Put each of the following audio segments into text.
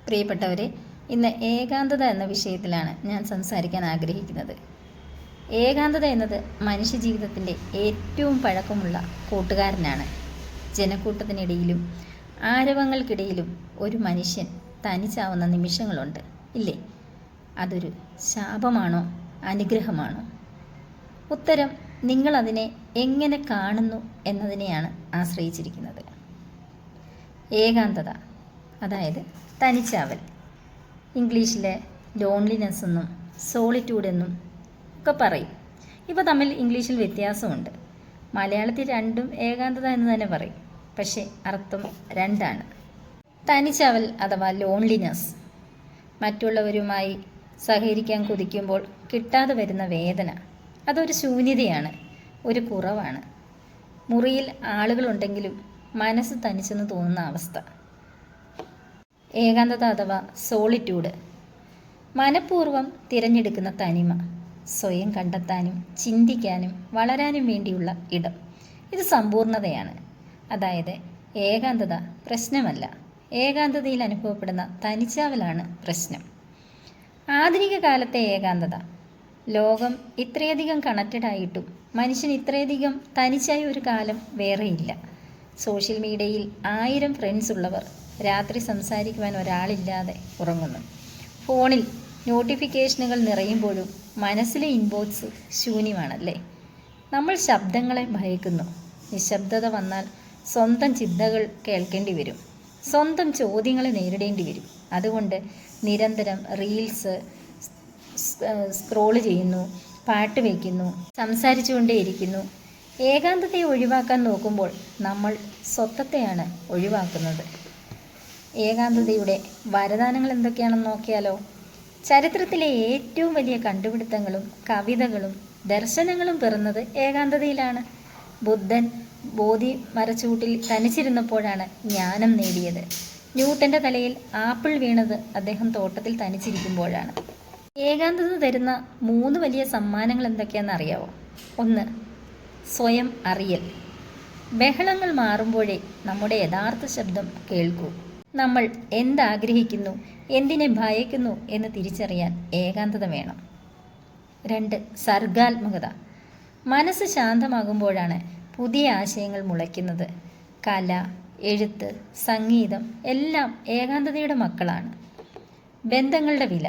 പ്രിയപ്പെട്ടവരെ, ഇന്ന് ഏകാന്തത എന്ന വിഷയത്തിലാണ് ഞാൻ സംസാരിക്കാൻ ആഗ്രഹിക്കുന്നത്. ഏകാന്തത എന്നത് മനുഷ്യജീവിതത്തിൻ്റെ ഏറ്റവും പഴക്കമുള്ള കൂട്ടുകാരനാണ്. ജനക്കൂട്ടത്തിനിടയിലും ആരവങ്ങൾക്കിടയിലും ഒരു മനുഷ്യൻ തനിച്ചാവുന്ന നിമിഷങ്ങളുണ്ട്, ഇല്ലേ? അതൊരു ശാപമാണോ അനുഗ്രഹമാണോ? ഉത്തരം നിങ്ങളതിനെ എങ്ങനെ കാണുന്നു എന്നതിനെയാണ് ആശ്രയിച്ചിരിക്കുന്നത്. ഏകാന്തത, അതായത് തനിച്ചാവൽ, ഇംഗ്ലീഷിലെ ലോൺലിനെസ് എന്നും സോളിറ്റ്യൂഡ് എന്നും ഒക്കെ പറയും. ഇവ തമ്മിൽ ഇംഗ്ലീഷിൽ വ്യത്യാസമുണ്ട്. മലയാളത്തിൽ രണ്ടും ഏകാന്തത എന്ന് തന്നെ പറയും, പക്ഷേ അർത്ഥം രണ്ടാണ്. തനിച്ചാവൽ അഥവാ ലോൺലിനെസ്, മറ്റുള്ളവരുമായി സഹകരിക്കാൻ കൊതിക്കുമ്പോൾ കിട്ടാതെ വരുന്ന വേദന. അതൊരു ശൂന്യതയാണ്, ഒരു കുറവാണ്. മുറിയിൽ ആളുകളുണ്ടെങ്കിലും മനസ്സ് തനിച്ചെന്ന് തോന്നുന്ന അവസ്ഥ. ഏകാന്തത അഥവാ സോളിറ്റ്യൂഡ്, മനഃപൂർവ്വം തിരഞ്ഞെടുക്കുന്ന തനിമ, സ്വയം കണ്ടെത്താനും ചിന്തിക്കാനും വളരാനും വേണ്ടിയുള്ള ഇടം. ഇത് സമ്പൂർണ്ണതയാണ്. അതായത് ഏകാന്തത പ്രശ്നമല്ല, ഏകാന്തതയിൽ അനുഭവപ്പെടുന്ന തനിച്ചാവലാണ് പ്രശ്നം. ആധുനിക കാലത്തെ ഏകാന്തത, ലോകം ഇത്രയധികം കണക്റ്റഡ് ആയിട്ടും മനുഷ്യൻ ഇത്രയധികം തനിച്ചായ ഒരു കാലം വേറെയില്ല. സോഷ്യൽ മീഡിയയിൽ 1000 ഫ്രണ്ട്സ് ഉള്ളവർ രാത്രി സംസാരിക്കുവാൻ ഒരാളില്ലാതെ ഉറങ്ങുന്നു. ഫോണിൽ നോട്ടിഫിക്കേഷനുകൾ നിറയുമ്പോഴും മനസ്സിലെ ഇൻബോക്സ് ശൂന്യമാണല്ലേ? നമ്മൾ ശബ്ദങ്ങളെ ഭയക്കുന്നു. നിശബ്ദത വന്നാൽ സ്വന്തം ചിന്തകൾ കേൾക്കേണ്ടി വരും, സ്വന്തം ചോദ്യങ്ങളെ നേരിടേണ്ടി വരും. അതുകൊണ്ട് നിരന്തരം റീൽസ് സ്ക്രോൾ ചെയ്യുന്നു, പാട്ട് വയ്ക്കുന്നു, സംസാരിച്ചുകൊണ്ടേയിരിക്കുന്നു. ഏകാന്തതയെ ഒഴിവാക്കാൻ നോക്കുമ്പോൾ നമ്മൾ സ്വത്വത്തെയാണ് ഒഴിവാക്കുന്നത്. ഏകാന്തതയുടെ വരദാനങ്ങൾ എന്തൊക്കെയാണെന്ന് നോക്കിയാലോ? ചരിത്രത്തിലെ ഏറ്റവും വലിയ കണ്ടുപിടുത്തങ്ങളും കവിതകളും ദർശനങ്ങളും പിറന്നത് ഏകാന്തതയിലാണ്. ബുദ്ധൻ ബോധി മരച്ചൂട്ടിൽ തനിച്ചിരുന്നപ്പോഴാണ് ജ്ഞാനം നേടിയത്. ന്യൂട്ടൻ്റെ തലയിൽ ആപ്പിൾ വീണത് അദ്ദേഹം തോട്ടത്തിൽ തനിച്ചിരിക്കുമ്പോഴാണ്. ഏകാന്തത തരുന്ന 3 വലിയ സമ്മാനങ്ങൾ എന്തൊക്കെയാണെന്ന് അറിയാവോ? 1. സ്വയം അറിയൽ. ബഹളങ്ങൾ മാറുമ്പോഴേ നമ്മുടെ യഥാർത്ഥ ശബ്ദം കേൾക്കൂ. നമ്മൾ എന്താഗ്രഹിക്കുന്നു, എന്തിനെ ഭയക്കുന്നു എന്ന് തിരിച്ചറിയാൻ ഏകാന്തത വേണം. 2. സർഗാത്മകത. മനസ്സ് ശാന്തമാകുമ്പോഴാണ് പുതിയ ആശയങ്ങൾ മുളയ്ക്കുന്നത്. കല, എഴുത്ത്, സംഗീതം എല്ലാം ഏകാന്തതയുടെ മക്കളാണ്. ബന്ധങ്ങളുടെ വില.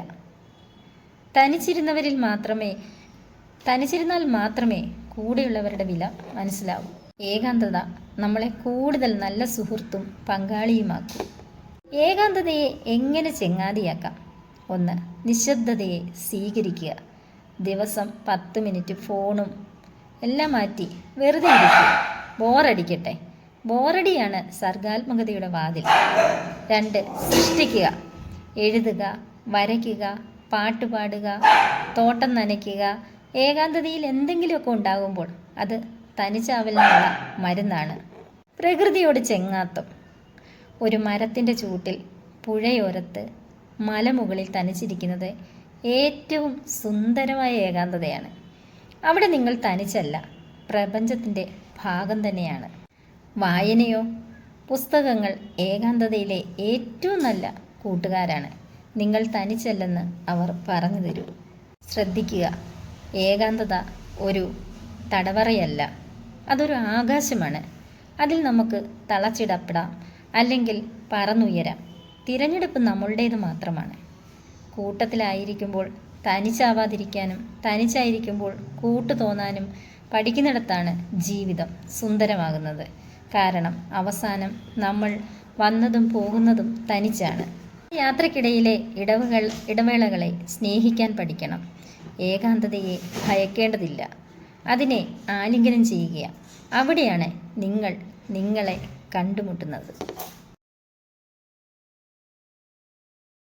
തനിച്ചിരുന്നാൽ മാത്രമേ കൂടെയുള്ളവരുടെ വില മനസ്സിലാവൂ. ഏകാന്തത നമ്മളെ കൂടുതൽ നല്ല സുഹൃത്തും പങ്കാളിയുമാക്കും. ഏകാന്തതയെ എങ്ങനെ ചെങ്ങാതിയാക്കാം? 1. നിശബ്ദതയെ സ്വീകരിക്കുക. ദിവസം 10 മിനിറ്റ് ഫോണും എല്ലാം മാറ്റി വെറുതെ ഇരിക്കുക. ബോറടിക്കട്ടെ. ബോറടിയാണ് സർഗാത്മകതയുടെ വാതിൽ. 2. സൃഷ്ടിക്കുക. എഴുതുക, വരയ്ക്കുക, പാട്ട് പാടുക, തോട്ടം നനയ്ക്കുക. ഏകാന്തതയിൽ എന്തെങ്കിലുമൊക്കെ ഉണ്ടാകുമ്പോൾ അത് തനിച്ചാവലിനുള്ള മരുന്നാണ്. പ്രകൃതിയോട് ചെങ്ങാത്തം. ഒരു മരത്തിൻ്റെ ചൂട്ടിൽ, പുഴയോരത്ത്, മലമുകളിൽ തനിച്ചിരിക്കുന്നത് ഏറ്റവും സുന്ദരമായ ഏകാന്തതയാണ്. അവിടെ നിങ്ങൾ തനിച്ചല്ല, പ്രപഞ്ചത്തിൻ്റെ ഭാഗം തന്നെയാണ്. വായനയോ? പുസ്തകങ്ങൾ ഏകാന്തതയിലെ ഏറ്റവും നല്ല കൂട്ടുകാരാണ്. നിങ്ങൾ തനിച്ചല്ലെന്ന് അവർ പറഞ്ഞു തരൂ. ശ്രദ്ധിക്കുക, ഏകാന്തത ഒരു തടവറയല്ല, അതൊരു ആകാശമാണ്. അതിൽ നമുക്ക് തളച്ചിടപ്പെടാം, അല്ലെങ്കിൽ പറന്നുയരാം. തിരഞ്ഞെടുപ്പ് നമ്മളുടേത് മാത്രമാണ്. കൂട്ടത്തിലായിരിക്കുമ്പോൾ തനിച്ചാവാതിരിക്കാനും തനിച്ചായിരിക്കുമ്പോൾ കൂട്ടു തോന്നാനും പഠിക്കുന്നിടത്താണ് ജീവിതം സുന്ദരമാകുന്നത്. കാരണം അവസാനം നമ്മൾ വന്നതും പോകുന്നതും തനിച്ചാണ്. യാത്രക്കിടയിലെ ഇടവേളകളെ സ്നേഹിക്കാൻ പഠിക്കണം. ഏകാന്തതയെ ഭയക്കേണ്ടതില്ല, അതിനെ ആലിംഗനം ചെയ്യുക. അവിടെയാണ് നിങ്ങൾ നിങ്ങളെ കണ്ടുമുട്ടുന്നത്.